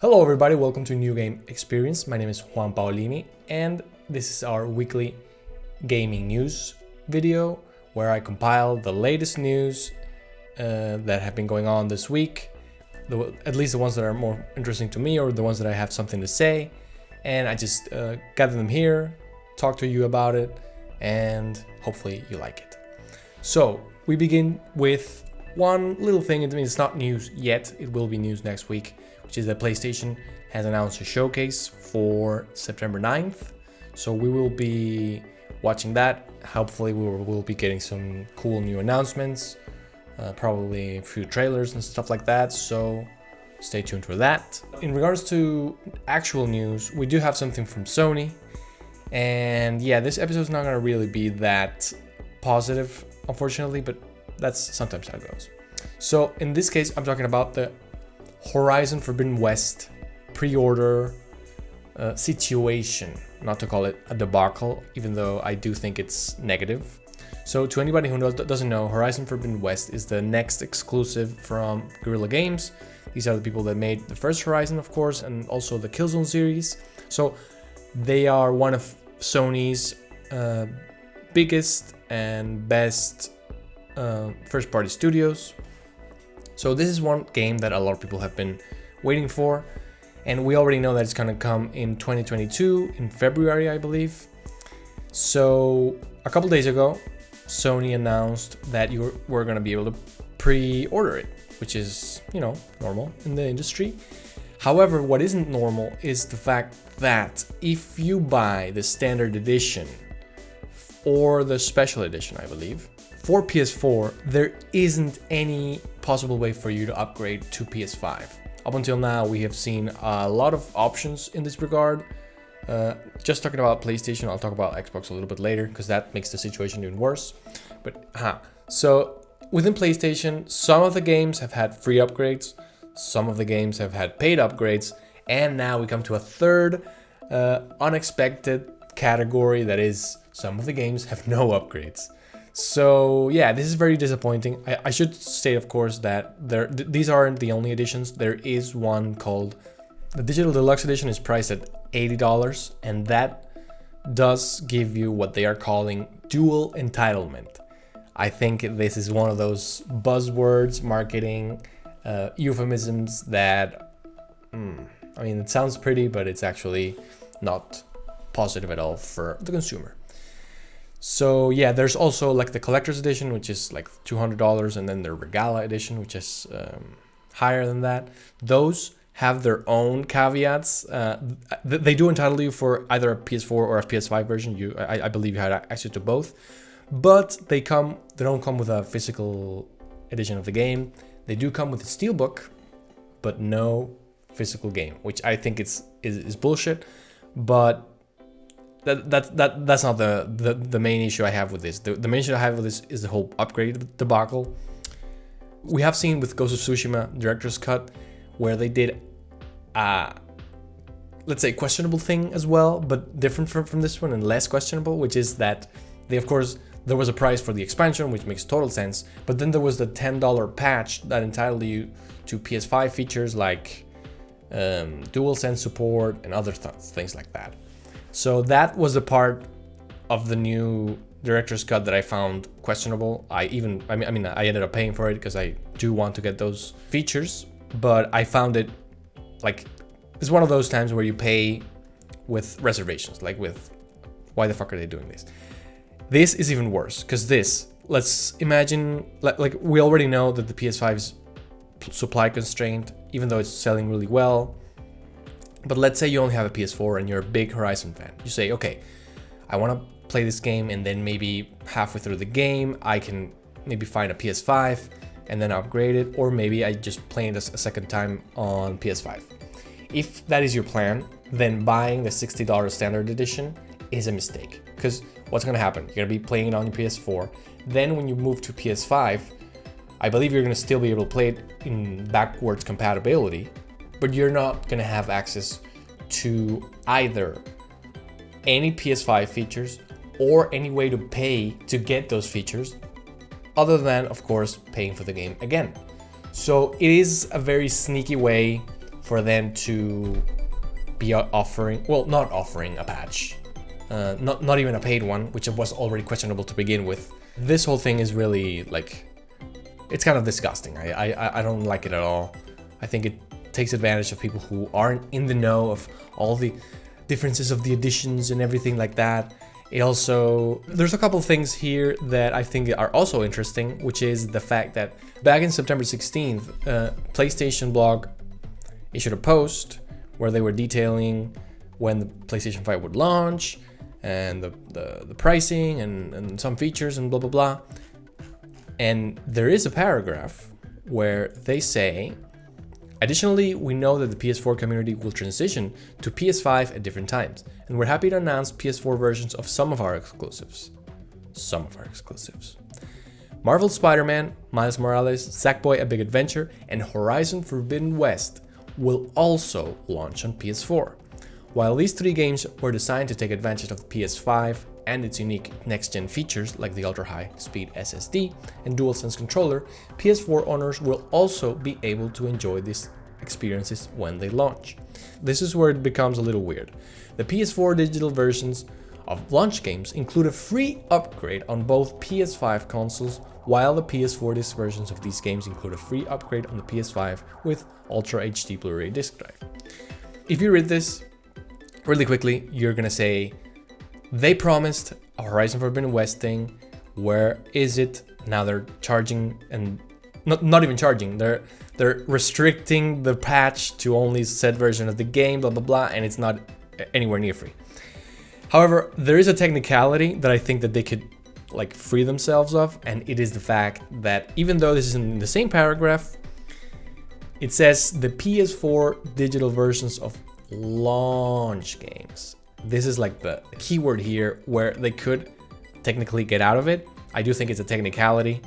Hello everybody, welcome to New Game Experience. My name is Juan Paolini and this is our weekly gaming news video where I compile the latest news that have been going on this week, at least the ones that are more interesting to me or the ones that I have something to say, and I just gather them here, talk to you about it, and hopefully you like it. So we begin with one little thing. I mean, it's not news yet, it will be news next week, which is that PlayStation has announced a showcase for September 9th. So we will be watching that. Hopefully we will be getting some cool new announcements, probably a few trailers and stuff like that. So stay tuned for that. In regards to actual news, we do have something from Sony. And yeah, this episode is not going to really be that positive, unfortunately, but that's sometimes how it goes. So in this case, I'm talking about the Horizon Forbidden West pre-order situation, not to call it a debacle, even though I do think it's negative. So to anybody who doesn't know, Horizon Forbidden West is the next exclusive from Guerrilla Games. These are the people that made the first Horizon, of course, and also the Killzone series. So they are one of Sony's biggest and best first-party studios. So this is one game that a lot of people have been waiting for, and we already know that it's going to come in 2022, in February, I believe. So a couple days ago, Sony announced that we're going to be able to pre-order it, which is, you know, normal in the industry. However, what isn't normal is the fact that if you buy the standard edition or the special edition, I believe, for PS4, there isn't any possible way for you to upgrade to PS5. Up until now, we have seen a lot of options in this regard. Just talking about PlayStation, I'll talk about Xbox a little bit later because that makes the situation even worse. But so within PlayStation, some of the games have had free upgrades, some of the games have had paid upgrades, and now we come to a third unexpected category, that is, some of the games have no upgrades. So yeah, this is very disappointing. I should state, of course, that these aren't the only editions. There is one called the Digital Deluxe Edition, is priced at $80, and that does give you what they are calling dual entitlement. I think this is one of those buzzwords, marketing euphemisms that, I mean, it sounds pretty, but it's actually not positive at all for the consumer. So yeah, there's also like the collector's edition, which is like $200, and then the Regala edition, which is higher than that. Those have their own caveats. They do entitle you for either a PS4 or a PS5 version. I believe you had access to both, but they don't come with a physical edition of the game. They do come with a steelbook, but no physical game, which I think is bullshit. But that's not the main issue I have with this. The main issue I have with this is the whole upgrade debacle. We have seen with Ghost of Tsushima Director's Cut where they did let's say questionable thing as well, but different from this one and less questionable, which is that they, of course, there was a price for the expansion, which makes total sense, but then there was the $10 patch that entitled you to PS5 features like DualSense support and other things like that. So that was the part of the new Director's Cut that I found questionable. I ended up paying for it because I do want to get those features, but I found it like, it's one of those times where you pay with reservations, like with, why the fuck are they doing this? This is even worse, because let's imagine, like we already know that the PS5 is supply constrained, even though it's selling really well. But let's say you only have a PS4 and you're a big Horizon fan. You say, okay, I want to play this game, and then maybe halfway through the game, I can maybe find a PS5 and then upgrade it, or maybe I just play it a second time on PS5. If that is your plan, then buying the $60 standard edition is a mistake. Because what's going to happen? You're going to be playing it on your PS4. Then when you move to PS5, I believe you're going to still be able to play it in backwards compatibility, but you're not going to have access to either any PS5 features or any way to pay to get those features, other than, of course, paying for the game again. So it is a very sneaky way for them to be offering, well, not offering a patch, not even a paid one, which was already questionable to begin with. This whole thing is really like, it's kind of disgusting. I don't like it at all. I think it takes advantage of people who aren't in the know of all the differences of the editions and everything like that. It also, there's a couple things here that I think are also interesting, which is the fact that back in September 16th, PlayStation blog issued a post where they were detailing when the PlayStation 5 would launch and the pricing and some features and blah blah blah. And there is a paragraph where they say, additionally, we know that the PS4 community will transition to PS5 at different times, and we're happy to announce PS4 versions of some of our exclusives. Marvel's Spider-Man, Miles Morales, Sackboy: A Big Adventure, and Horizon Forbidden West will also launch on PS4. While these 3 games were designed to take advantage of the PS5 and its unique next-gen features like the ultra-high speed SSD and DualSense controller, PS4 owners will also be able to enjoy these experiences when they launch. This is where it becomes a little weird. The PS4 digital versions of launch games include a free upgrade on both PS5 consoles, while the PS4 disc versions of these games include a free upgrade on the PS5 with Ultra HD Blu-ray disc drive. If you read this really quickly, you're gonna say, they promised a Horizon Forbidden West thing. Where is it? Now they're charging, and not even charging. They're restricting the patch to only said version of the game, blah blah blah, and it's not anywhere near free. However, there is a technicality that I think that they could like free themselves of, and it is the fact that even though this is in the same paragraph, it says the PS4 digital versions of launch games. This is like the keyword here where they could technically get out of it. I do think it's a technicality.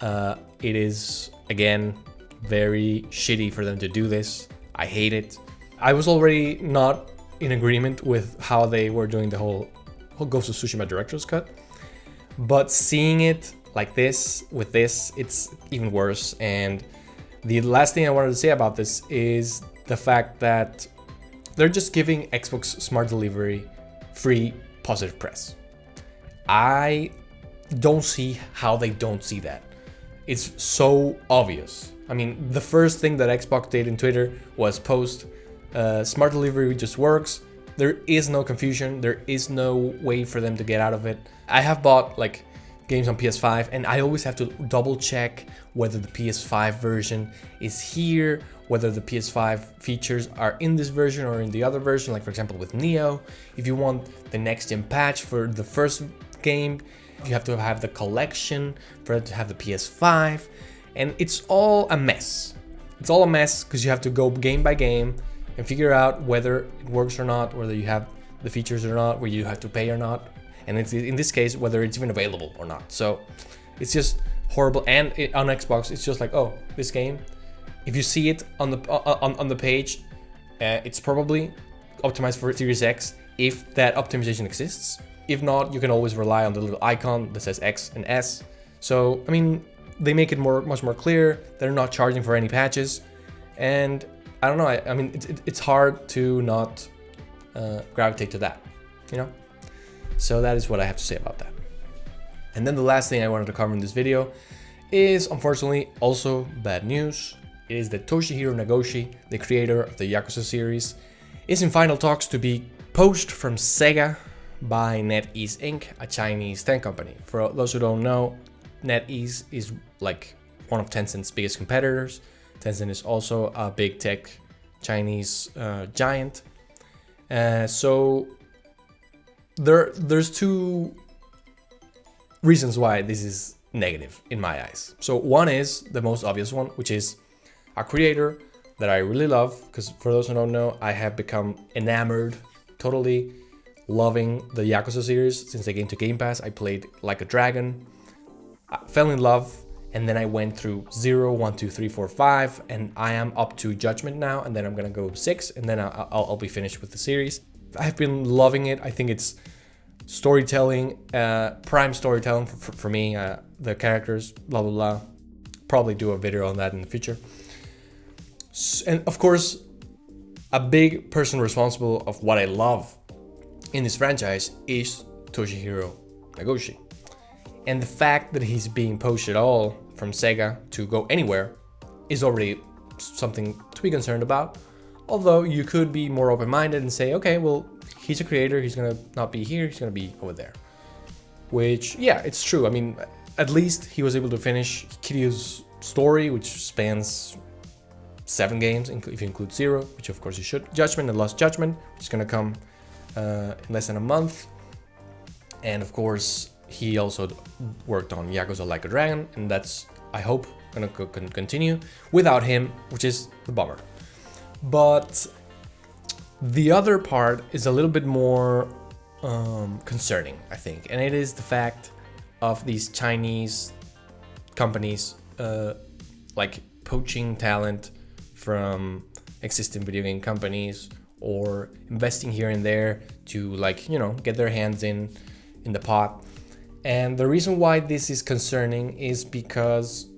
It is, again, very shitty for them to do this. I hate it. I was already not in agreement with how they were doing the whole Ghost of Tsushima director's cut, but seeing it like this, with this, it's even worse. And the last thing I wanted to say about this is the fact that they're just giving Xbox Smart Delivery free positive press. I don't see how they don't see that. It's so obvious. I mean, the first thing that Xbox did in Twitter was post, Smart Delivery just works. There is no confusion. There is no way for them to get out of it. I have bought like games on PS5 and I always have to double check whether the PS5 version is here, whether the PS5 features are in this version or in the other version, like for example with Neo. If you want the next gen patch for the first game, you have to have the collection for it to have the PS5, and it's all a mess. It's all a mess because you have to go game by game and figure out whether it works or not, whether you have the features or not, whether you have to pay or not, and it's, in this case, whether it's even available or not. So it's just horrible. And on Xbox, it's just like, oh, this game, if you see it on the page, it's probably optimized for Series X if that optimization exists. If not, you can always rely on the little icon that says X and S. So, I mean, they make it much more clear. They're not charging for any patches. And I don't know, I mean, it's hard to not gravitate to that, you know? So that is what I have to say about that. And then the last thing I wanted to cover in this video is, unfortunately, also bad news. It is that Toshihiro Nagoshi, the creator of the Yakuza series, is in final talks to be poached from Sega by NetEase Inc., a Chinese tech company. For those who don't know, NetEase is like one of Tencent's biggest competitors. Tencent is also a big tech Chinese giant. So there's two reasons why this is negative in my eyes. So one is the most obvious one, which is a creator that I really love, because for those who don't know, I have become enamored, totally loving the Yakuza series since they came to Game Pass. I played Like a Dragon, I fell in love, and then I went through 0, 1, 2, 3, 4, 5, and I am up to Judgment now, and then I'm gonna go 6, and then I'll be finished with the series. I've been loving it. I think it's storytelling, prime storytelling for me, the characters, blah blah blah. Probably do a video on that in the future. And of course, a big person responsible of what I love in this franchise is Toshihiro Nagoshi. And the fact that he's being poached at all from Sega to go anywhere is already something to be concerned about. Although you could be more open-minded and say, okay, well, he's a creator, he's gonna not be here, he's gonna be over there. Which, yeah, it's true. I mean, at least he was able to finish Kiryu's story, which spans 7 games, if you include 0, which of course you should. Judgment and Lost Judgment, which is gonna come in less than a month. And of course, he also worked on Yakuza Like a Dragon, and that's, I hope, gonna continue without him, which is the bummer. But the other part is a little bit more concerning, I think, and it is the fact of these Chinese companies like poaching talent from existing video game companies or investing here and there to, like, you know, get their hands in the pot. And the reason why this is concerning is because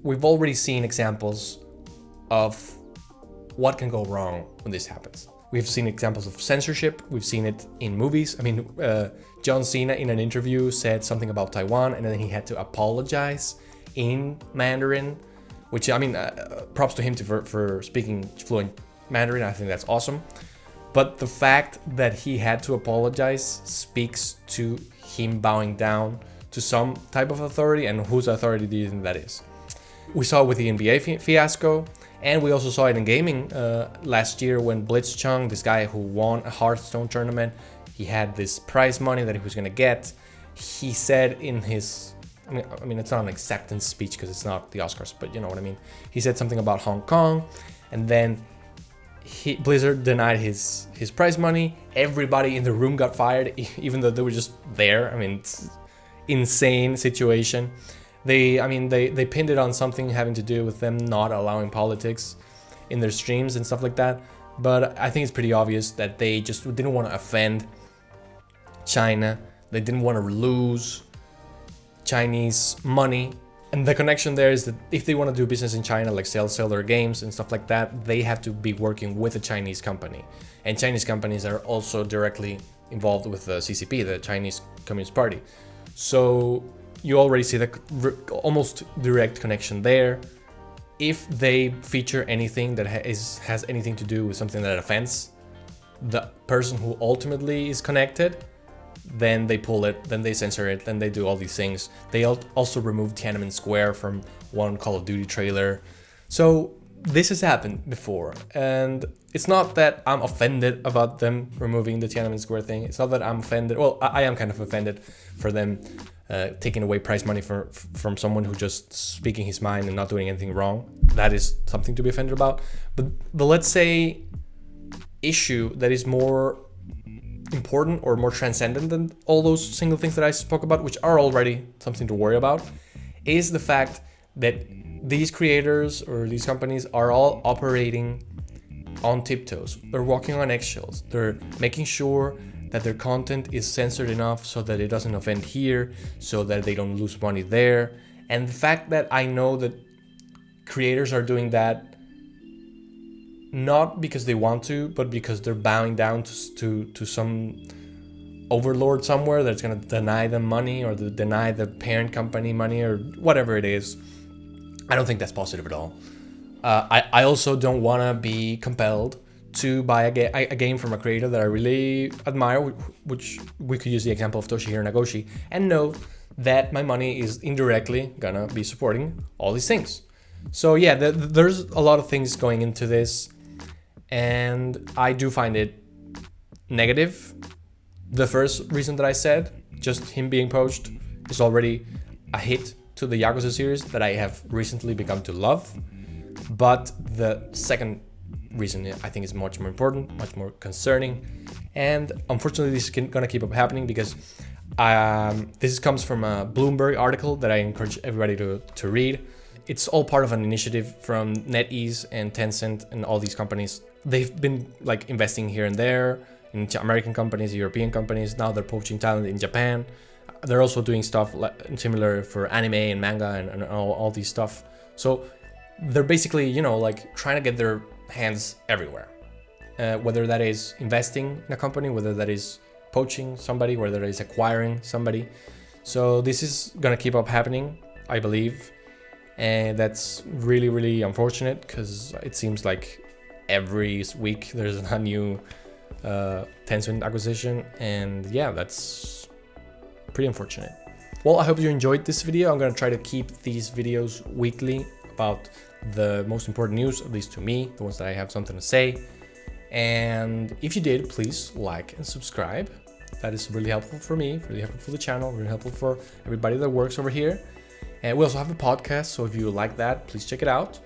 we've already seen examples of what can go wrong when this happens. We've seen examples of censorship. We've seen it in movies. I mean, John Cena in an interview said something about Taiwan, and then he had to apologize in Mandarin, which, I mean, props to him for speaking fluent Mandarin. I think that's awesome. But the fact that he had to apologize speaks to him bowing down to some type of authority, and whose authority do you think that is? We saw it with the NBA fiasco, and we also saw it in gaming last year when Blitzchung, this guy who won a Hearthstone tournament, he had this prize money that he was gonna get. He said in his, I mean, it's not an acceptance speech because it's not the Oscars, but you know what I mean. He said something about Hong Kong, and then Blizzard denied his prize money. Everybody in the room got fired, even though they were just there. I mean, it's insane situation. They pinned it on something having to do with them not allowing politics in their streams and stuff like that. But I think it's pretty obvious that they just didn't want to offend China. They didn't want to lose Chinese money. And the connection there is that if they want to do business in China, like sell their games and stuff like that, they have to be working with a Chinese company. And Chinese companies are also directly involved with the CCP, the Chinese Communist Party. So you already see the almost direct connection there. If they feature anything that has anything to do with something that offends the person who ultimately is connected, then they pull it, then they censor it, then they do all these things. They also removed Tiananmen Square from one Call of Duty trailer. So this has happened before, and it's not that I'm offended about them removing the Tiananmen Square thing. It's not that I'm offended. Well, I am kind of offended for them taking away prize money from someone who just speaking his mind and not doing anything wrong. That is something to be offended about. But the, let's say, issue that is more important or more transcendent than all those single things that I spoke about, which are already something to worry about, is the fact that these creators or these companies are all operating on tiptoes. They're walking on eggshells. They're making sure that their content is censored enough so that it doesn't offend here, so that they don't lose money there. And the fact that I know that creators are doing that not because they want to, but because they're bowing down to some overlord somewhere that's going to deny them money or deny the parent company money or whatever it is. I don't think that's positive at all. I also don't want to be compelled to buy a game from a creator that I really admire, which we could use the example of Toshihiro Nagoshi, and know that my money is indirectly gonna be supporting all these things. So yeah, there's a lot of things going into this, and I do find it negative. The first reason that I said, just him being poached, is already a hit to the Yakuza series that I have recently begun to love. But the second reason I think is much more important, much more concerning, and unfortunately this is gonna keep up happening because this comes from a Bloomberg article that I encourage everybody to read. It's all part of an initiative from NetEase and Tencent and all these companies. They've been like investing here and there in American companies, European companies. Now they're poaching talent in Japan. They're also doing stuff similar for anime and manga and all these stuff. So they're basically, you know, like trying to get their hands everywhere. Whether that is investing in a company, whether that is poaching somebody, whether that is acquiring somebody. So this is gonna keep up happening, I believe. And that's really, really unfortunate because it seems like every week there's a new Tencent acquisition. And yeah, that's pretty unfortunate. Well, I hope you enjoyed this video. I'm gonna try to keep these videos weekly about the most important news, at least to me, the ones that I have something to say. And if you did, please like and subscribe. That is really helpful for me, really helpful for the channel, really helpful for everybody that works over here. And we also have a podcast, so if you like that, please check it out.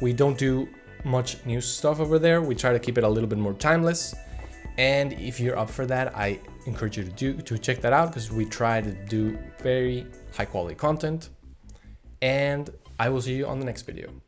We don't do much news stuff over there. We try to keep it a little bit more timeless. And if you're up for that, I encourage you to check that out because we try to do very high quality content. And I will see you on the next video.